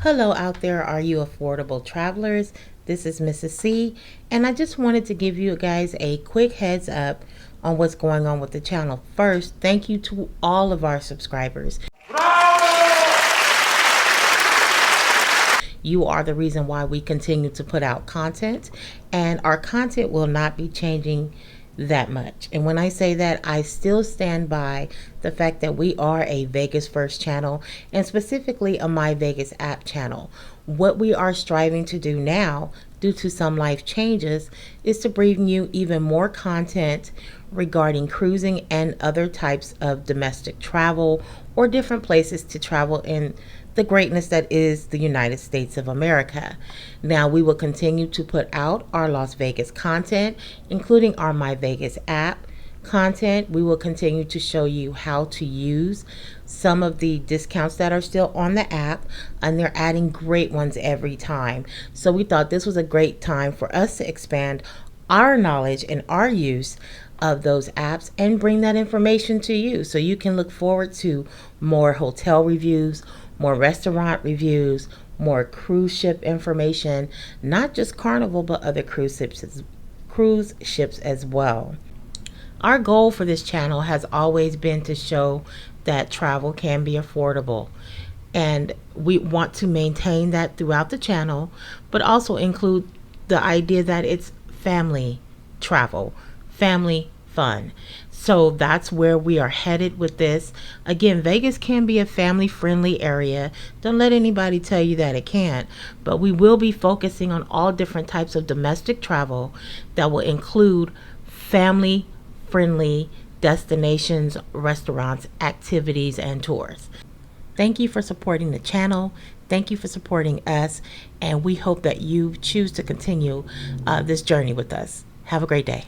Hello out there, are you affordable travelers? This is Mrs. C, and I just wanted to give you guys a quick heads up on what's going on with the channel. First, thank you to all of our subscribers. You are the reason why we continue to put out content, and our content will not be changing that much. And when I say that, I still stand by the fact that we are a Vegas first channel, and specifically a MyVegas app channel. What we are striving to do now, due to some life changes, is to bring you even more content regarding cruising and other types of domestic travel or different places to travel in the greatness that is the United States of America. Now, we will continue to put out our Las Vegas content, including our MyVegas app content. We will continue to show you how to use some of the discounts that are still on the app, and they're adding great ones every time. So we thought this was a great time for us to expand our knowledge and our use of those apps and bring that information to you so you can look forward to more hotel reviews, more restaurant reviews, more cruise ship information, not just Carnival, but other cruise ships as well. Our goal for this channel has always been to show that travel can be affordable. And we want to maintain that throughout the channel, but also include the idea that it's family travel, family fun. So that's where we are headed with this. Again, Vegas can be a family-friendly area. Don't let anybody tell you that it can't. But we will be focusing on all different types of domestic travel that will include family-friendly destinations, restaurants, activities, and tours. Thank you for supporting the channel. Thank you for supporting us. And we hope that you choose to continue this journey with us. Have a great day.